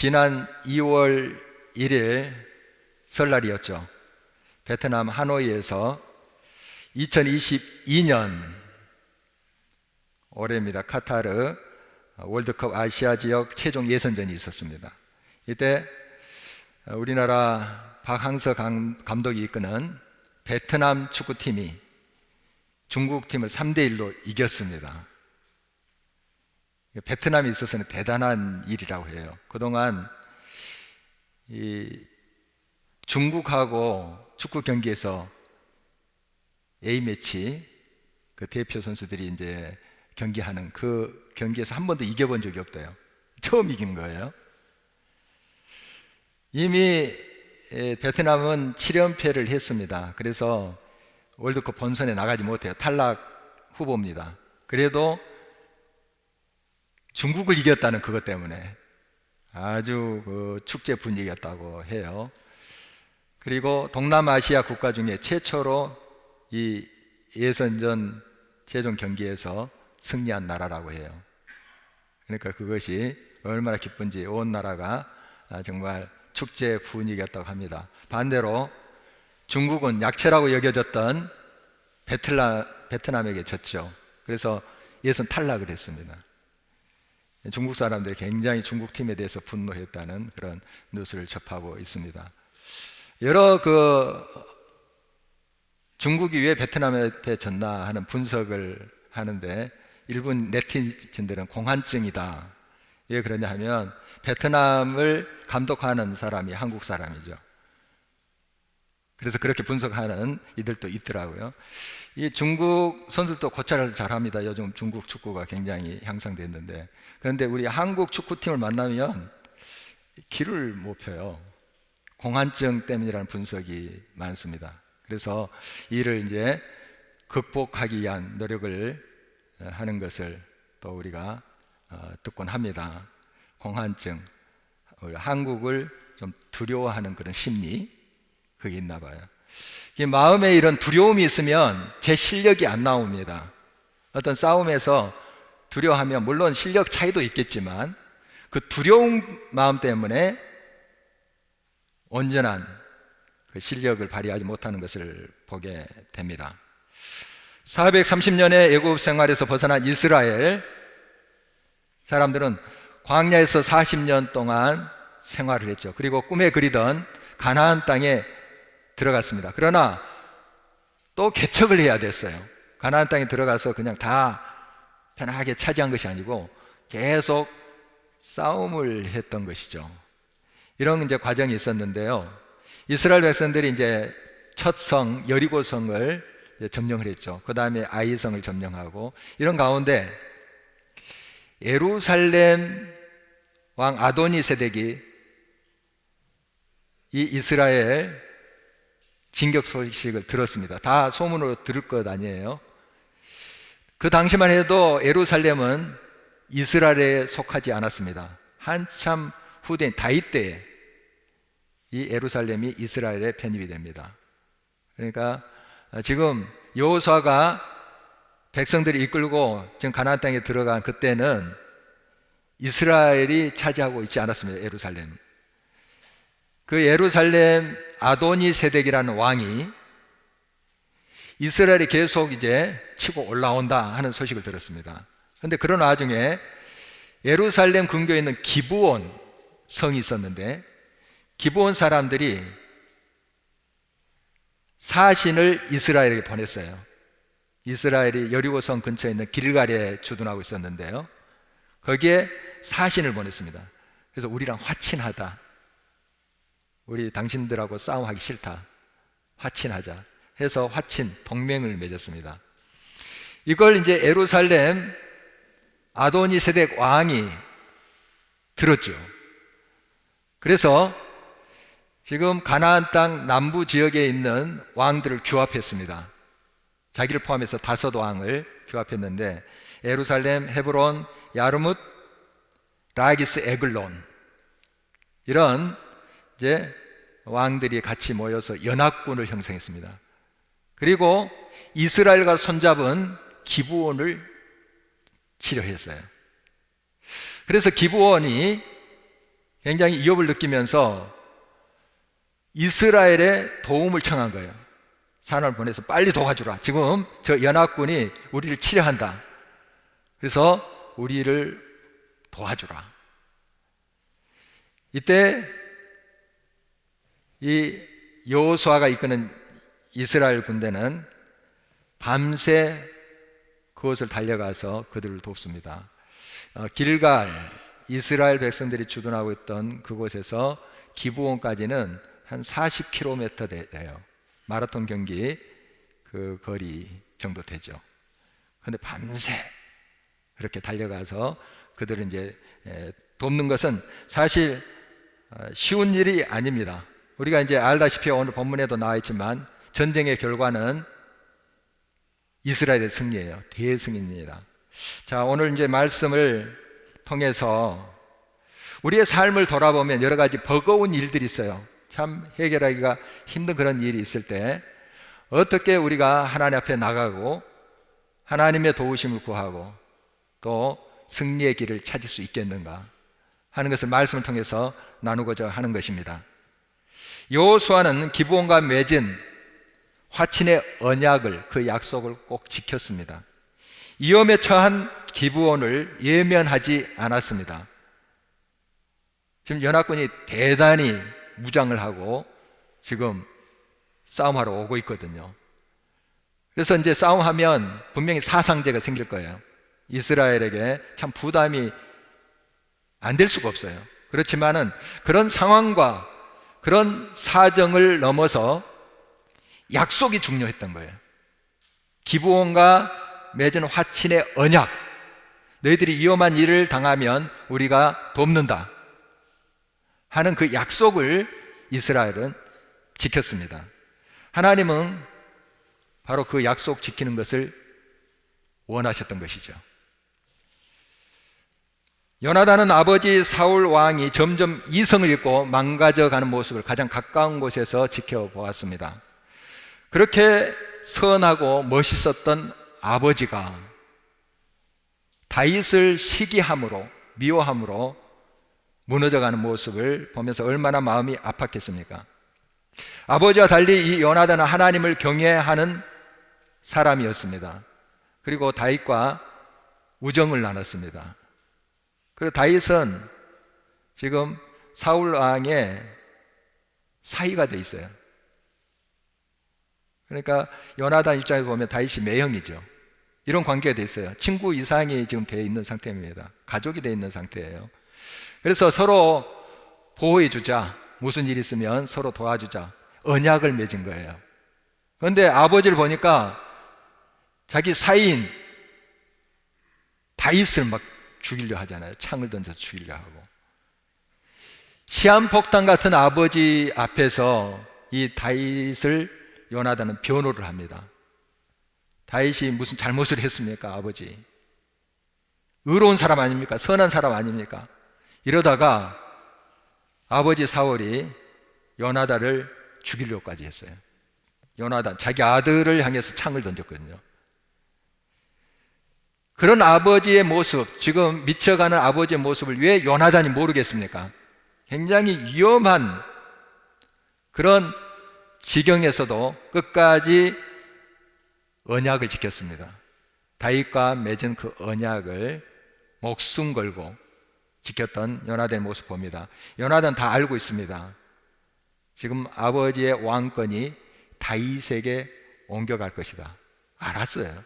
지난 2월 1일 설날이었죠. 베트남 하노이에서 2022년 올해입니다. 카타르 월드컵 아시아 지역 최종 예선전이 있었습니다. 이때 우리나라 박항서 감독이 이끄는 베트남 축구팀이 중국팀을 3대1로 이겼습니다. 베트남에 있어서는 대단한 일이라고 해요. 그동안 이 중국하고 축구 경기에서 A매치 그 대표 선수들이 이제 경기하는 그 경기에서 한 번도 이겨본 적이 없대요. 처음 이긴 거예요. 이미 베트남은 7연패를 했습니다. 그래서 월드컵 본선에 나가지 못해요. 탈락 후보입니다. 그래도 중국을 이겼다는 그것 때문에 아주 그 축제 분위기였다고 해요. 그리고 동남아시아 국가 중에 최초로 이 예선전 최종 경기에서 승리한 나라라고 해요. 그러니까 그것이 얼마나 기쁜지 온 나라가 정말 축제 분위기였다고 합니다. 반대로 중국은 약체라고 여겨졌던 베트남에게 졌죠. 그래서 예선 탈락을 했습니다. 중국 사람들이 굉장히 중국 팀에 대해서 분노했다는 그런 뉴스를 접하고 있습니다. 여러 중국이 왜 베트남한테 졌나 하는 분석을 하는데 일본 네티즌들은 공한증이다. 왜 그러냐 하면 베트남을 감독하는 사람이 한국 사람이죠. 그래서 그렇게 분석하는 이들도 있더라고요. 이 중국 선수들도 고찰을 잘합니다. 요즘 중국 축구가 굉장히 향상됐는데, 그런데 우리 한국 축구팀을 만나면 길을 못 펴요. 공한증 때문이라는 분석이 많습니다. 그래서 이를 이제 극복하기 위한 노력을 하는 것을 또 우리가 듣곤 합니다. 공한증, 한국을 좀 두려워하는 그런 심리, 그게 있나 봐요. 마음에 이런 두려움이 있으면 제 실력이 안 나옵니다. 어떤 싸움에서 두려워하면 물론 실력 차이도 있겠지만 그 두려운 마음 때문에 온전한 그 실력을 발휘하지 못하는 것을 보게 됩니다. 430년의 애굽 생활에서 벗어난 이스라엘 사람들은 광야에서 40년 동안 생활을 했죠. 그리고 꿈에 그리던 가나안 땅에 들어갔습니다. 그러나 또 개척을 해야 됐어요. 가나안 땅에 들어가서 그냥 다 편하게 차지한 것이 아니고 계속 싸움을 했던 것이죠. 이런 이제 과정이 있었는데요. 이스라엘 백성들이 이제 첫 성 여리고성을 점령을 했죠. 그 다음에 아이성을 점령하고 이런 가운데 예루살렘 왕 아도니 세덱이 이 이스라엘 진격 소식을 들었습니다. 다 소문으로 들을 것 아니에요. 그 당시만 해도 예루살렘은 이스라엘에 속하지 않았습니다. 한참 후대인 다윗 때에 이 예루살렘이 이스라엘에 편입이 됩니다. 그러니까 지금 여호수아가 백성들이 이끌고 지금 가나안 땅에 들어간 그때는 이스라엘이 차지하고 있지 않았습니다. 예루살렘. 그 예루살렘 아도니 세덱이라는 왕이 이스라엘이 계속 이제 치고 올라온다 하는 소식을 들었습니다. 그런데 그런 와중에 예루살렘 근교에 있는 기브온 성이 있었는데 기브온 사람들이 사신을 이스라엘에게 보냈어요. 이스라엘이 여리고성 근처에 있는 길갈에 주둔하고 있었는데요. 거기에 사신을 보냈습니다. 그래서 우리랑 화친하다. 우리 당신들하고 싸움하기 싫다. 화친하자 해서 화친, 동맹을 맺었습니다. 이걸 이제 예루살렘 아도니 세덱 왕이 들었죠. 그래서 지금 가나안 땅 남부 지역에 있는 왕들을 규합했습니다. 자기를 포함해서 5왕을 규합했는데 예루살렘, 헤브론, 야르뭇, 라기스, 에글론 이런 이제 왕들이 같이 모여서 연합군을 형성했습니다. 그리고 이스라엘과 손잡은 기브온을 치려했어요. 그래서 기브온이 굉장히 위협을 느끼면서 이스라엘의 도움을 청한 거예요. 사람을 보내서 빨리 도와주라. 지금 저 연합군이 우리를 치려한다. 그래서 우리를 도와주라. 이때 이 여호수아가 이끄는 이스라엘 군대는 밤새 그곳을 달려가서 그들을 돕습니다. 길갈, 이스라엘 백성들이 주둔하고 있던 그곳에서 기브온까지는 한 40km 돼요. 마라톤 경기 그 거리 정도 되죠. 그런데 밤새 그렇게 달려가서 그들을 이제 돕는 것은 사실 쉬운 일이 아닙니다. 우리가 이제 알다시피 오늘 본문에도 나와 있지만 전쟁의 결과는 이스라엘의 승리예요. 대승입니다. 자, 오늘 이제 말씀을 통해서 우리의 삶을 돌아보면 여러 가지 버거운 일들이 있어요. 참 해결하기가 힘든 그런 일이 있을 때 어떻게 우리가 하나님 앞에 나가고 하나님의 도우심을 구하고 또 승리의 길을 찾을 수 있겠는가 하는 것을 말씀을 통해서 나누고자 하는 것입니다. 여호수아는 기브온과 맺은 화친의 언약을, 그 약속을 꼭 지켰습니다. 위험에 처한 기브온을 예면하지 않았습니다. 지금 연합군이 대단히 무장을 하고 지금 싸움하러 오고 있거든요. 그래서 이제 싸움하면 분명히 사상제가 생길 거예요. 이스라엘에게 참 부담이 안 될 수가 없어요. 그렇지만은 그런 상황과 그런 사정을 넘어서 약속이 중요했던 거예요. 기브온과 맺은 화친의 언약, 너희들이 위험한 일을 당하면 우리가 돕는다 하는 그 약속을 이스라엘은 지켰습니다. 하나님은 바로 그 약속 지키는 것을 원하셨던 것이죠. 요나단은 아버지 사울 왕이 점점 이성을 잃고 망가져가는 모습을 가장 가까운 곳에서 지켜보았습니다. 그렇게 선하고 멋있었던 아버지가 다윗을 시기함으로, 미워함으로 무너져가는 모습을 보면서 얼마나 마음이 아팠겠습니까? 아버지와 달리 이 요나단은 하나님을 경외하는 사람이었습니다. 그리고 다윗과 우정을 나눴습니다. 그리고 다윗은 지금 사울 왕의 사위가 돼 있어요. 그러니까 요나단 입장에서 보면 다윗이 매형이죠. 이런 관계가 돼 있어요. 친구 이상이 지금 돼 있는 상태입니다. 가족이 돼 있는 상태예요. 그래서 서로 보호해 주자, 무슨 일이 있으면 서로 도와주자, 언약을 맺은 거예요. 그런데 아버지를 보니까 자기 사이인 다윗을 막 죽이려 하잖아요. 창을 던져서 죽이려 하고. 시한폭탄 같은 아버지 앞에서 이 다윗을 요나단은 변호를 합니다. 다윗이 무슨 잘못을 했습니까? 아버지, 의로운 사람 아닙니까? 선한 사람 아닙니까? 이러다가 아버지 사울이 요나단을 죽이려고까지 했어요. 요나단, 자기 아들을 향해서 창을 던졌거든요. 그런 아버지의 모습, 지금 미쳐가는 아버지의 모습을 왜 요나단이 모르겠습니까? 굉장히 위험한 그런 지경에서도 끝까지 언약을 지켰습니다. 다윗과 맺은 그 언약을 목숨 걸고 지켰던 요나단의 모습 봅니다. 요나단 다 알고 있습니다. 지금 아버지의 왕권이 다윗에게 옮겨갈 것이다. 알았어요.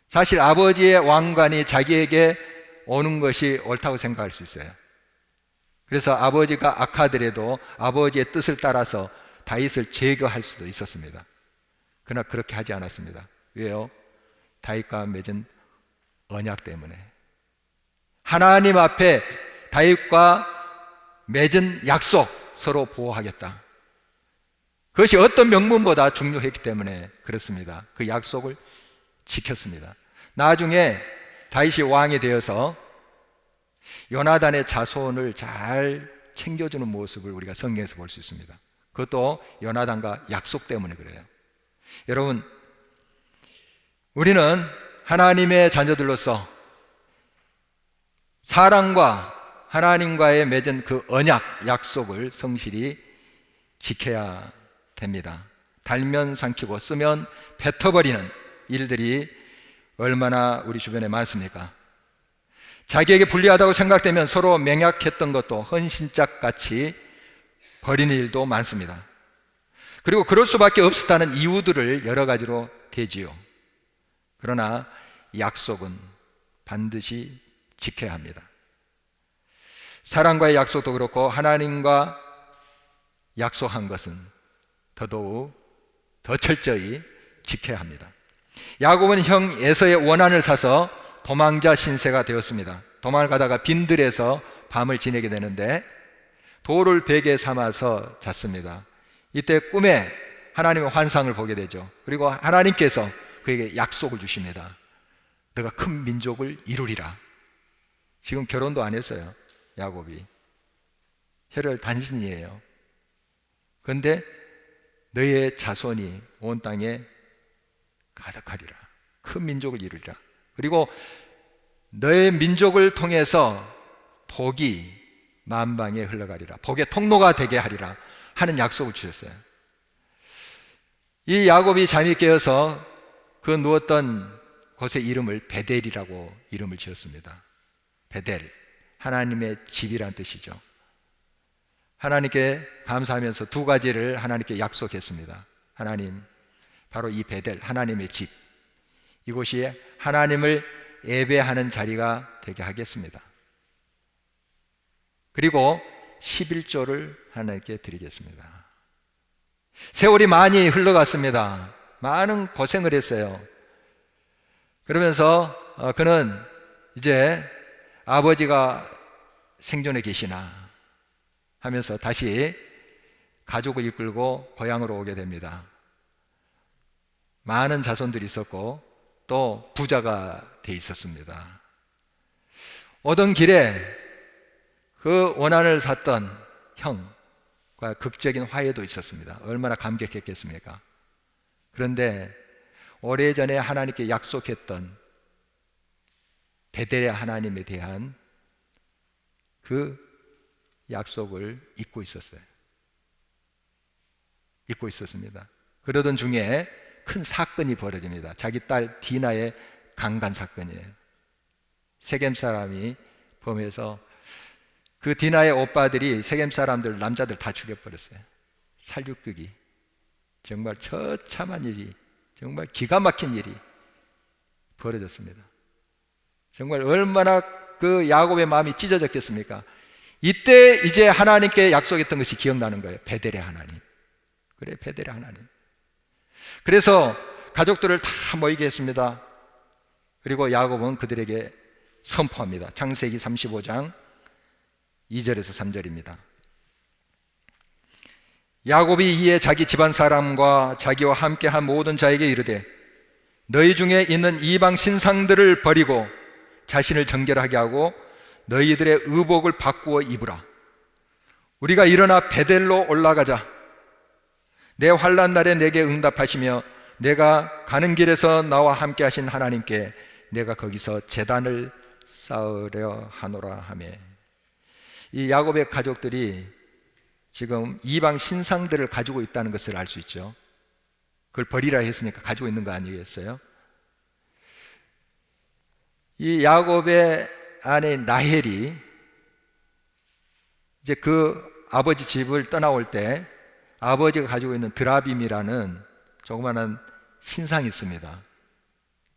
사실 아버지의 왕관이 자기에게 오는 것이 옳다고 생각할 수 있어요. 그래서 아버지가 악하더라도 아버지의 뜻을 따라서 다윗을 제거할 수도 있었습니다. 그러나 그렇게 하지 않았습니다. 왜요? 다윗과 맺은 언약 때문에. 하나님 앞에 다윗과 맺은 약속, 서로 보호하겠다. 그것이 어떤 명분보다 중요했기 때문에 그렇습니다. 그 약속을 지켰습니다. 나중에 다윗이 왕이 되어서 요나단의 자손을 잘 챙겨주는 모습을 우리가 성경에서 볼 수 있습니다. 그것도 요나단과 약속 때문에 그래요. 여러분, 우리는 하나님의 자녀들로서 사랑과 하나님과의 맺은 그 언약, 약속을 성실히 지켜야 됩니다. 달면 삼키고 쓰면 뱉어버리는 일들이 얼마나 우리 주변에 많습니까? 자기에게 불리하다고 생각되면 서로 맹약했던 것도 헌신짝같이 버리는 일도 많습니다. 그리고 그럴 수밖에 없었다는 이유들을 여러 가지로 대지요. 그러나 약속은 반드시 지켜야 합니다. 사랑과의 약속도 그렇고 하나님과 약속한 것은 더더욱 더 철저히 지켜야 합니다. 야곱은 형 에서의 원한을 사서 도망자 신세가 되었습니다. 도망을 가다가 빈들에서 밤을 지내게 되는데 돌을 베개 삼아서 잤습니다. 이때 꿈에 하나님의 환상을 보게 되죠. 그리고 하나님께서 그에게 약속을 주십니다. 너가 큰 민족을 이루리라. 지금 결혼도 안 했어요, 야곱이. 혈혈 단신이에요. 그런데 너의 자손이 온 땅에 가득하리라. 큰 민족을 이루리라. 그리고 너의 민족을 통해서 복이 만방에 흘러가리라. 복의 통로가 되게 하리라 하는 약속을 주셨어요. 이 야곱이 잠이 깨어서 그 누웠던 곳의 이름을 베델이라고 이름을 지었습니다. 베델, 하나님의 집이란 뜻이죠. 하나님께 감사하면서 두 가지를 하나님께 약속했습니다. 하나님, 바로 이 베델, 하나님의 집, 이곳이 하나님을 예배하는 자리가 되게 하겠습니다. 그리고 11조를 하나님께 드리겠습니다. 세월이 많이 흘러갔습니다. 많은 고생을 했어요. 그러면서 그는 이제 아버지가 생존해 계시나 하면서 다시 가족을 이끌고 고향으로 오게 됩니다. 많은 자손들이 있었고 또 부자가 돼 있었습니다. 오던 길에 그 원한을 샀던 형과 극적인 화해도 있었습니다. 얼마나 감격했겠습니까? 그런데 오래전에 하나님께 약속했던 베델의 하나님에 대한 그 약속을 잊고 있었어요. 잊고 있었습니다. 그러던 중에 큰 사건이 벌어집니다. 자기 딸 디나의 강간 사건이에요. 세겜 사람이 범해서 그 디나의 오빠들이 세겜 사람들, 남자들 다 죽여버렸어요. 살육극이. 정말 처참한 일이, 정말 기가 막힌 일이 벌어졌습니다. 정말 얼마나 그 야곱의 마음이 찢어졌겠습니까? 이때 이제 하나님께 약속했던 것이 기억나는 거예요. 베델의 하나님. 그래, 베델의 하나님. 그래서 가족들을 다 모이게 했습니다. 그리고 야곱은 그들에게 선포합니다. 창세기 35장 2절에서 3절입니다. 야곱이 이에 자기 집안 사람과 자기와 함께한 모든 자에게 이르되 너희 중에 있는 이방 신상들을 버리고 자신을 정결하게 하고 너희들의 의복을 바꾸어 입으라. 우리가 일어나 베델로 올라가자. 내 환난 날에 내게 응답하시며 내가 가는 길에서 나와 함께 하신 하나님께 내가 거기서 제단을 쌓으려 하노라 하며, 이 야곱의 가족들이 지금 이방 신상들을 가지고 있다는 것을 알 수 있죠. 그걸 버리라 했으니까 가지고 있는 거 아니겠어요? 이 야곱의 아내 라헬이 이제 그 아버지 집을 떠나올 때 아버지가 가지고 있는 드라빔이라는 조그마한 신상이 있습니다.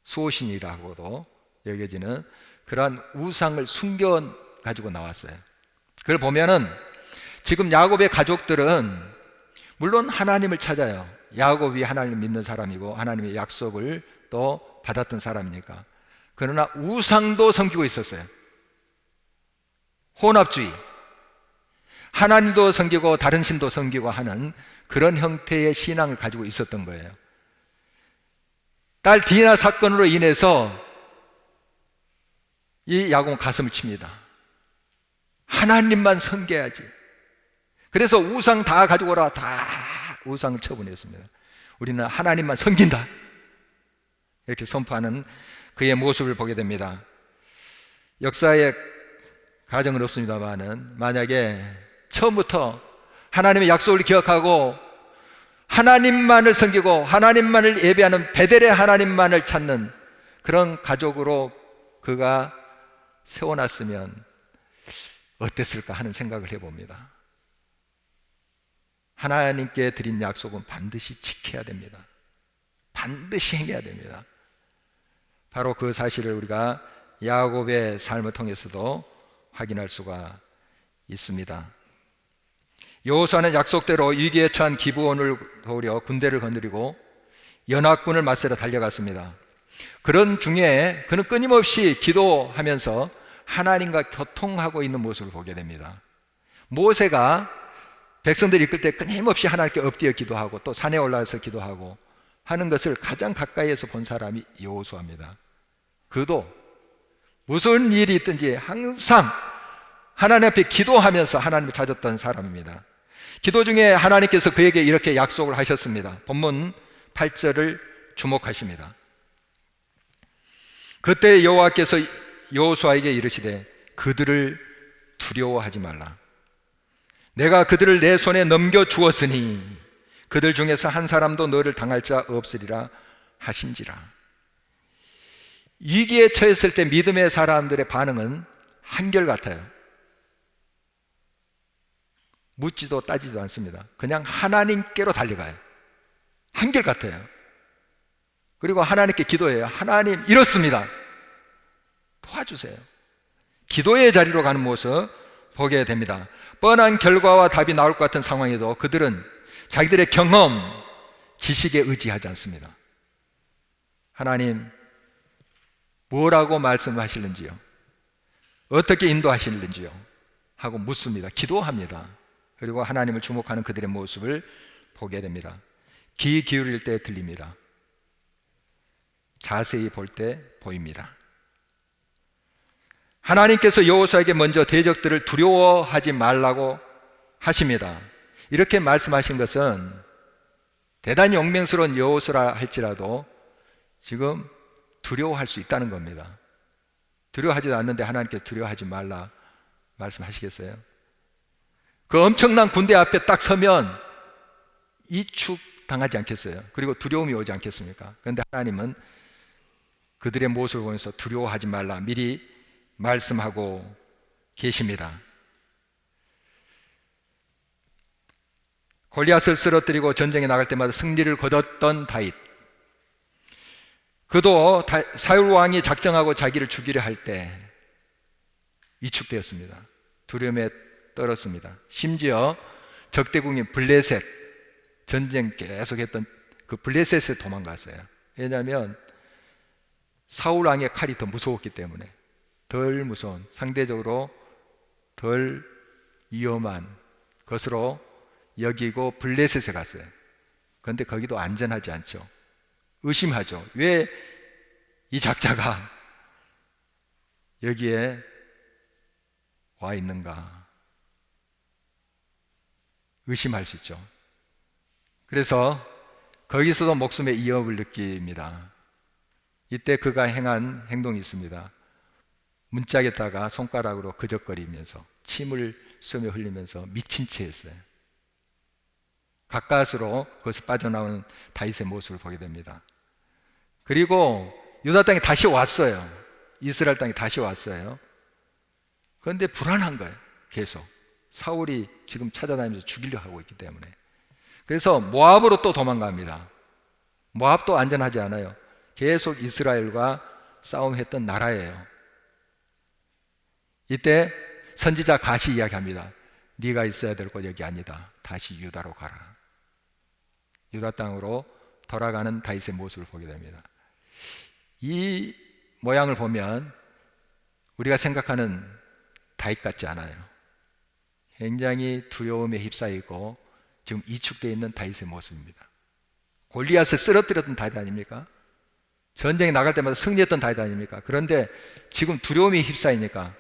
수호신이라고도 여겨지는 그러한 우상을 숨겨 가지고 나왔어요. 그걸 보면은 지금 야곱의 가족들은 물론 하나님을 찾아요. 야곱이 하나님을 믿는 사람이고 하나님의 약속을 또 받았던 사람이니까. 그러나 우상도 섬기고 있었어요. 혼합주의, 하나님도 섬기고 다른 신도 섬기고 하는 그런 형태의 신앙을 가지고 있었던 거예요. 딸 디나 사건으로 인해서 이 야곱은 가슴을 칩니다. 하나님만 섬겨야지. 그래서 우상 다 가지고 오라, 다 우상을 처분했습니다. 우리는 하나님만 섬긴다, 이렇게 선포하는 그의 모습을 보게 됩니다. 역사의 가정은 없습니다만은 만약에 처음부터 하나님의 약속을 기억하고 하나님만을 섬기고 하나님만을 예배하는 베델의 하나님만을 찾는 그런 가족으로 그가 세워놨으면 어땠을까 하는 생각을 해봅니다. 하나님께 드린 약속은 반드시 지켜야 됩니다. 반드시 행해야 됩니다. 바로 그 사실을 우리가 야곱의 삶을 통해서도 확인할 수가 있습니다. 여호수아는 약속대로 위기에 처한 기브온을 도우려 군대를 거느리고 연합군을 맞서러 달려갔습니다. 그런 중에 그는 끊임없이 기도하면서 하나님과 교통하고 있는 모습을 보게 됩니다. 모세가 백성들을 이끌 때 끊임없이 하나님께 엎드려 기도하고 또 산에 올라가서 기도하고 하는 것을 가장 가까이에서 본 사람이 여호수아입니다. 그도 무슨 일이 있든지 항상 하나님 앞에 기도하면서 하나님을 찾았던 사람입니다. 기도 중에 하나님께서 그에게 이렇게 약속을 하셨습니다. 본문 8절을 주목하십니다. 그때 여호와께서 여호수아에게 이르시되 그들을 두려워하지 말라. 내가 그들을 내 손에 넘겨주었으니 그들 중에서 한 사람도 너를 당할 자 없으리라 하신지라. 위기에 처했을 때 믿음의 사람들의 반응은 한결같아요. 묻지도 따지도 않습니다. 그냥 하나님께로 달려가요. 한결같아요. 그리고 하나님께 기도해요. 하나님 이렇습니다. 도와주세요. 기도의 자리로 가는 모습 보게 됩니다. 뻔한 결과와 답이 나올 것 같은 상황에도 그들은 자기들의 경험, 지식에 의지하지 않습니다. 하나님 뭐라고 말씀하시는지요? 어떻게 인도하시는지요? 하고 묻습니다. 기도합니다. 그리고 하나님을 주목하는 그들의 모습을 보게 됩니다. 귀 기울일 때 들립니다. 자세히 볼 때 보입니다. 하나님께서 여호수아에게 먼저 대적들을 두려워하지 말라고 하십니다. 이렇게 말씀하신 것은 대단히 용맹스러운 여호수아라 할지라도 지금 두려워할 수 있다는 겁니다. 두려워하지도 않는데 하나님께 두려워하지 말라 말씀하시겠어요? 그 엄청난 군대 앞에 딱 서면 이축당하지 않겠어요? 그리고 두려움이 오지 않겠습니까? 그런데 하나님은 그들의 모습을 보면서 두려워하지 말라 미리 말씀하고 계십니다. 골리앗을 쓰러뜨리고 전쟁에 나갈 때마다 승리를 거뒀던 다윗, 그도 사울 왕이 작정하고 자기를 죽이려 할 때 위축되었습니다. 두려움에 떨었습니다. 심지어 적대국인 블레셋, 전쟁 계속했던 그 블레셋에 도망갔어요. 왜냐하면 사울 왕의 칼이 더 무서웠기 때문에, 덜 무서운, 상대적으로 덜 위험한 것으로 여기고 블레셋에 갔어요. 그런데 거기도 안전하지 않죠. 의심하죠. 왜 이 작자가 여기에 와 있는가 의심할 수 있죠. 그래서 거기서도 목숨의 위협을 느낍니다. 이때 그가 행한 행동이 있습니다. 문짝에다가 손가락으로 그적거리면서 침을 쏘며 흘리면서 미친 채 했어요. 가까스로 그것을 빠져나오는 다윗의 모습을 보게 됩니다. 그리고 유다 땅에 다시 왔어요. 이스라엘 땅에 다시 왔어요. 그런데 불안한 거예요. 계속 사울이 지금 찾아다니면서 죽이려 하고 있기 때문에. 그래서 모압으로 또 도망갑니다. 모압도 안전하지 않아요. 계속 이스라엘과 싸움했던 나라예요. 이때 선지자 갓이 이야기합니다. 네가 있어야 될 곳 여기 아니다. 다시 유다로 가라. 유다 땅으로 돌아가는 다윗의 모습을 보게 됩니다. 이 모양을 보면 우리가 생각하는 다윗 같지 않아요. 굉장히 두려움에 휩싸이고 지금 이축되어 있는 다윗의 모습입니다. 골리앗을 쓰러뜨렸던 다윗 아닙니까? 전쟁에 나갈 때마다 승리했던 다윗 아닙니까? 그런데 지금 두려움에 휩싸이니까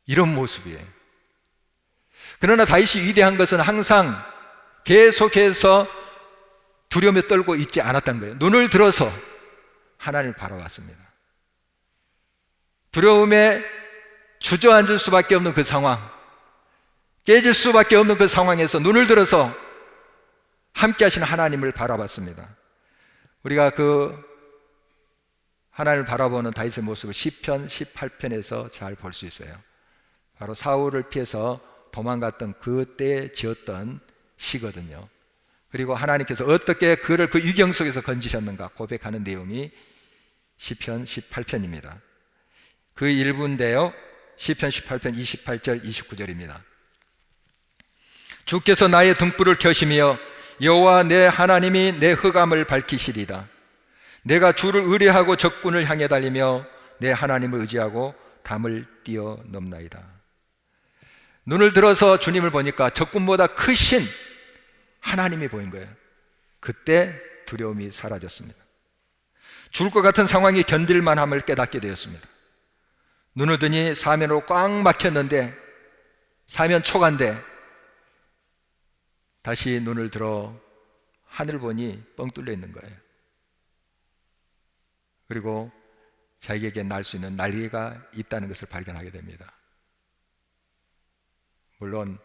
이런 모습이에요. 그러나 다윗이 위대한 것은 항상 계속해서 두려움에 떨고 있지 않았던 거예요. 눈을 들어서 하나님을 바라봤습니다. 두려움에 주저앉을 수밖에 없는 그 상황, 깨질 수밖에 없는 그 상황에서 눈을 들어서 함께 하시는 하나님을 바라봤습니다. 우리가 그 하나님을 바라보는 다윗의 모습을 시편 18편에서 잘 볼 수 있어요. 바로 사울을 피해서 도망갔던 그때 지었던 시거든요. 그리고 하나님께서 어떻게 그를 그 위경 속에서 건지셨는가 고백하는 내용이 시편 18편입니다. 그 일부인데요, 시편 18편 28절 29절입니다. 주께서 나의 등불을 켜시며 여호와 내 하나님이 내 흑암을 밝히시리다. 내가 주를 의뢰하고 적군을 향해 달리며 내 하나님을 의지하고 담을 뛰어넘나이다. 눈을 들어서 주님을 보니까 적군보다 크신 하나님이 보인 거예요. 그때 두려움이 사라졌습니다. 죽을 것 같은 상황이 견딜만함을 깨닫게 되었습니다. 눈을 뜨니 사면으로 꽉 막혔는데, 사면 초가인데 다시 눈을 들어 하늘 보니 뻥 뚫려 있는 거예요. 그리고 자기에게 날 수 있는 날개가 있다는 것을 발견하게 됩니다. 물론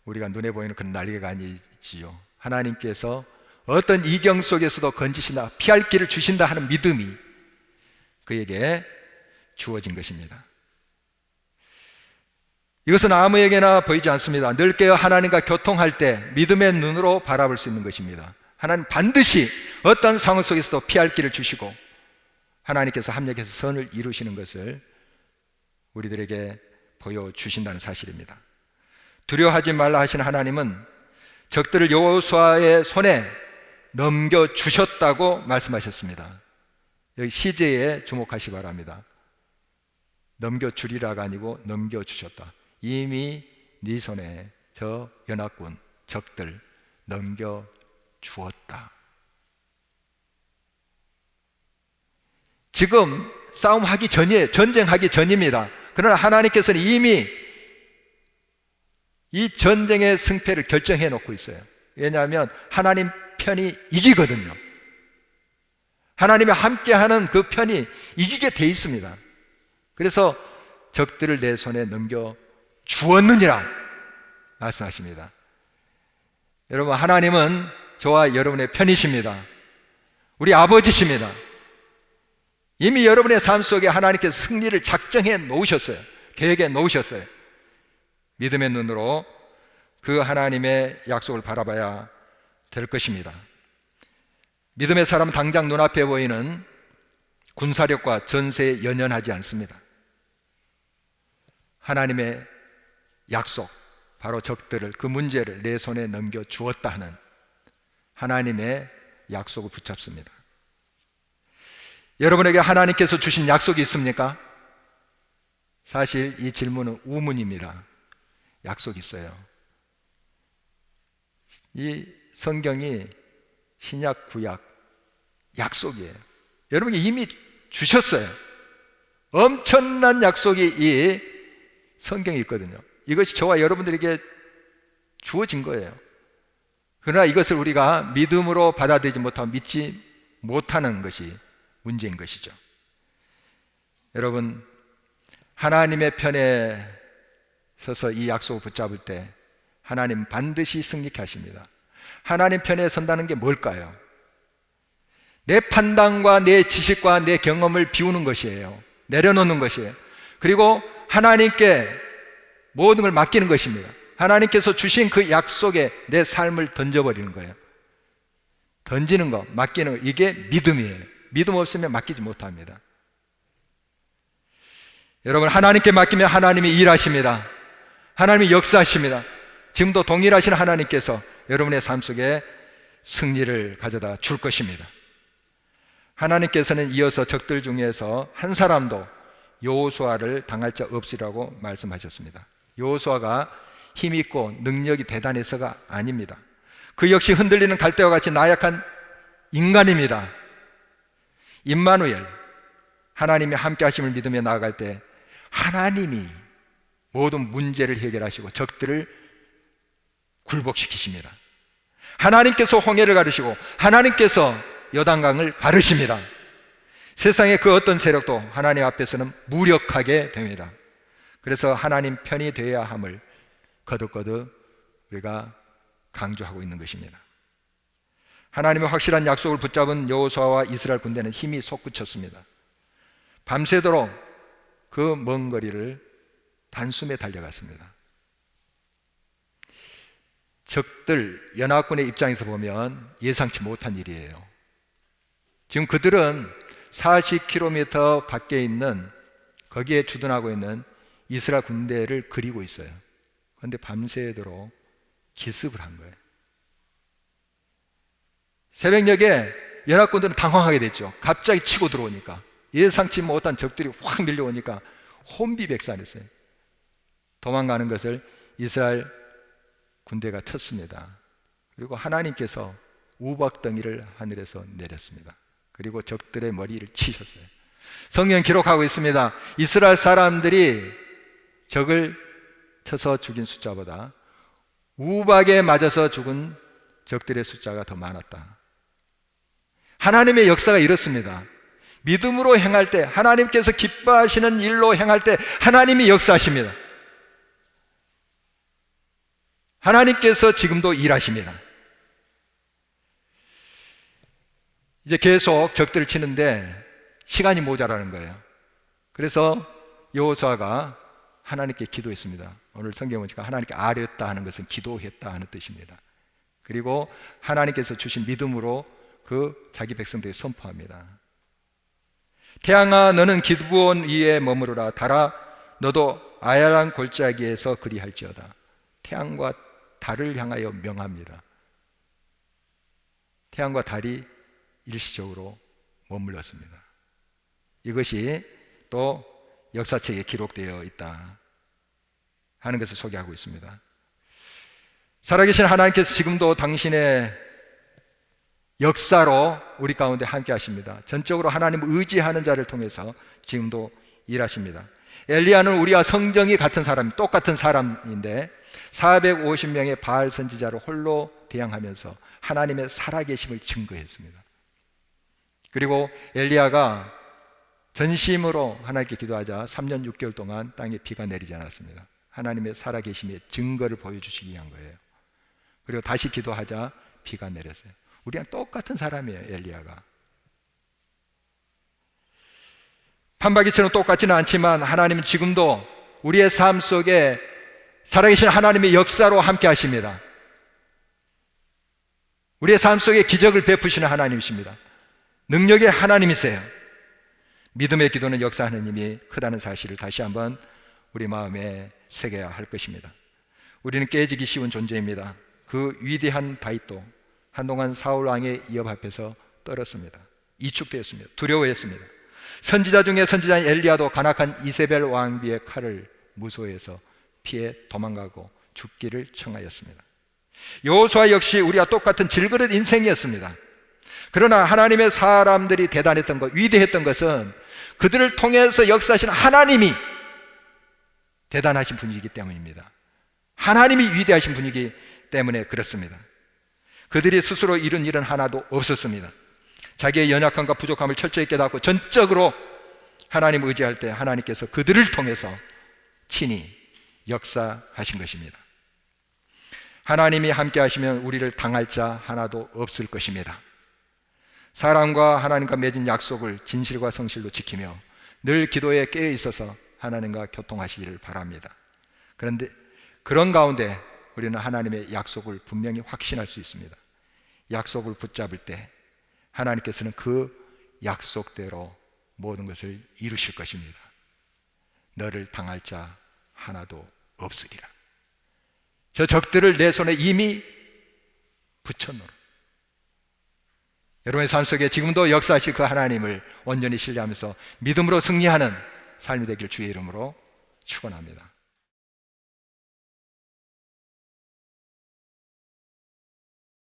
우리가 눈에 보이는 그런 날개가 아니지요. 하나님께서 어떤 이경 속에서도 건지신다, 피할 길을 주신다 하는 믿음이 그에게 주어진 것입니다. 이것은 아무에게나 보이지 않습니다. 넓게 하나님과 교통할 때 믿음의 눈으로 바라볼 수 있는 것입니다. 하나님 반드시 어떤 상황 속에서도 피할 길을 주시고 하나님께서 합력해서 선을 이루시는 것을 우리들에게 보여주신다는 사실입니다. 두려워하지 말라 하신 하나님은 적들을 여호수아의 손에 넘겨주셨다고 말씀하셨습니다. 여기 시제에 주목하시기 바랍니다. 넘겨주리라가 아니고 넘겨주셨다. 이미 네 손에 저 연합군 적들 넘겨주었다. 지금 싸움하기 전이에요. 전쟁하기 전입니다. 그러나 하나님께서는 이미 이 전쟁의 승패를 결정해 놓고 있어요. 왜냐하면 하나님 편이 이기거든요. 하나님이 함께하는 그 편이 이기게 돼 있습니다. 그래서 적들을 내 손에 넘겨 주었느니라 말씀하십니다. 여러분, 하나님은 저와 여러분의 편이십니다. 우리 아버지십니다. 이미 여러분의 삶 속에 하나님께서 승리를 작정해 놓으셨어요. 계획해 놓으셨어요. 믿음의 눈으로 그 하나님의 약속을 바라봐야 될 것입니다. 믿음의 사람은 당장 눈앞에 보이는 군사력과 전세에 연연하지 않습니다. 하나님의 약속, 바로 적들을, 그 문제를 내 손에 넘겨 주었다 하는 하나님의 약속을 붙잡습니다. 여러분에게 하나님께서 주신 약속이 있습니까? 사실 이 질문은 우문입니다. 약속이 있어요. 이 성경이 신약 구약 약속이에요. 여러분이 이미 주셨어요. 엄청난 약속이 이 성경에 있거든요. 이것이 저와 여러분들에게 주어진 거예요. 그러나 이것을 우리가 믿음으로 받아들이지 못하고 믿지 못하는 것이 문제인 것이죠. 여러분, 하나님의 편에 서서 이 약속을 붙잡을 때 하나님 반드시 승리케 하십니다. 하나님 편에 선다는 게 뭘까요? 내 판단과 내 지식과 내 경험을 비우는 것이에요. 내려놓는 것이에요. 그리고 하나님께 모든 걸 맡기는 것입니다. 하나님께서 주신 그 약속에 내 삶을 던져버리는 거예요. 던지는 거, 맡기는 거, 이게 믿음이에요. 믿음 없으면 맡기지 못합니다. 여러분, 하나님께 맡기면 하나님이 일하십니다. 하나님이 역사하십니다. 지금도 동일하신 하나님께서 여러분의 삶 속에 승리를 가져다 줄 것입니다. 하나님께서는 이어서 적들 중에서 한 사람도 여호수아를 당할 자 없으리라고 말씀하셨습니다. 여호수아가 힘있고 능력이 대단해서가 아닙니다. 그 역시 흔들리는 갈대와 같이 나약한 인간입니다. 임마누엘, 하나님이 함께 하심을 믿으며 나아갈 때 하나님이 모든 문제를 해결하시고 적들을 굴복시키십니다. 하나님께서 홍해를 가르시고 하나님께서 요단강을 가르십니다. 세상의 그 어떤 세력도 하나님 앞에서는 무력하게 됩니다. 그래서 하나님 편이 되어야 함을 거듭거듭 우리가 강조하고 있는 것입니다. 하나님의 확실한 약속을 붙잡은 여호수아와 이스라엘 군대는 힘이 솟구쳤습니다. 밤새도록 그 먼 거리를 단숨에 달려갔습니다. 적들, 연합군의 입장에서 보면 예상치 못한 일이에요. 지금 그들은 40km 밖에 있는, 거기에 주둔하고 있는 이스라엘 군대를 그리고 있어요. 그런데 밤새도록 기습을 한 거예요. 새벽녘에 연합군들은 당황하게 됐죠. 갑자기 치고 들어오니까, 예상치 못한 적들이 확 밀려오니까 혼비백산했어요. 도망가는 것을 이스라엘 군대가 쳤습니다. 그리고 하나님께서 우박덩이를 하늘에서 내렸습니다. 그리고 적들의 머리를 치셨어요. 성경 기록하고 있습니다. 이스라엘 사람들이 적을 쳐서 죽인 숫자보다 우박에 맞아서 죽은 적들의 숫자가 더 많았다. 하나님의 역사가 이렇습니다. 믿음으로 행할 때, 하나님께서 기뻐하시는 일로 행할 때 하나님이 역사하십니다. 하나님께서 지금도 일하십니다. 이제 계속 적들을 치는데 시간이 모자라는 거예요. 그래서 여호수아가 하나님께 기도했습니다. 오늘 성경 보니까 하나님께 아뢰었다 하는 것은 기도했다 하는 뜻입니다. 그리고 하나님께서 주신 믿음으로 그 자기 백성들이 선포합니다. 태양아 너는 기드온 위에 머무르라. 달아 너도 아얄란 골짜기에서 그리할지어다. 태양과 달을 향하여 명합니다. 태양과 달이 일시적으로 머물렀습니다. 이것이 또 역사책에 기록되어 있다 하는 것을 소개하고 있습니다. 살아계신 하나님께서 지금도 당신의 역사로 우리 가운데 함께 하십니다. 전적으로 하나님을 의지하는 자를 통해서 지금도 일하십니다. 엘리야는 우리와 성정이 같은 사람, 똑같은 사람인데 450명의 바알 선지자를 홀로 대항하면서 하나님의 살아계심을 증거했습니다. 그리고 엘리야가 전심으로 하나님께 기도하자 3년 6개월 동안 땅에 비가 내리지 않았습니다. 하나님의 살아계심의 증거를 보여주시기 위한 거예요. 그리고 다시 기도하자 비가 내렸어요. 우리랑 똑같은 사람이에요. 엘리야가 판박이처럼 똑같지는 않지만 하나님은 지금도 우리의 삶 속에 살아계신 하나님의 역사로 함께 하십니다. 우리의 삶 속에 기적을 베푸시는 하나님이십니다. 능력의 하나님이세요. 믿음의 기도는 역사하는 힘이 크다는 사실을 다시 한번 우리 마음에 새겨야 할 것입니다. 우리는 깨지기 쉬운 존재입니다. 그 위대한 다윗도 한동안 사울 왕의 위협 앞에서 떨었습니다. 이축되었습니다. 두려워했습니다. 선지자 중에 선지자인 엘리야도 간악한 이세벨 왕비의 칼을 무서워해서 피해 도망가고 죽기를 청하였습니다. 여호수아 역시 우리와 똑같은 질그릇 인생이었습니다. 그러나 하나님의 사람들이 대단했던 것, 위대했던 것은 그들을 통해서 역사하신 하나님이 대단하신 분이기 때문입니다. 하나님이 위대하신 분이기 때문에 그렇습니다. 그들이 스스로 이룬 일은 하나도 없었습니다. 자기의 연약함과 부족함을 철저히 깨닫고 전적으로 하나님을 의지할 때 하나님께서 그들을 통해서 친히 역사하신 것입니다. 하나님이 함께 하시면 우리를 당할 자 하나도 없을 것입니다. 사람과 하나님과 맺은 약속을 진실과 성실로 지키며 늘 기도에 깨어 있어서 하나님과 교통하시기를 바랍니다. 그런데 그런 가운데 우리는 하나님의 약속을 분명히 확신할 수 있습니다. 약속을 붙잡을 때 하나님께서는 그 약속대로 모든 것을 이루실 것입니다. 너를 당할 자 하나도 없으리라. 저 적들을 내 손에 이미 붙여놓으라. 여러분의 삶 속에 지금도 역사하실 그 하나님을 온전히 신뢰하면서 믿음으로 승리하는 삶이 되길 주의 이름으로 축원합니다.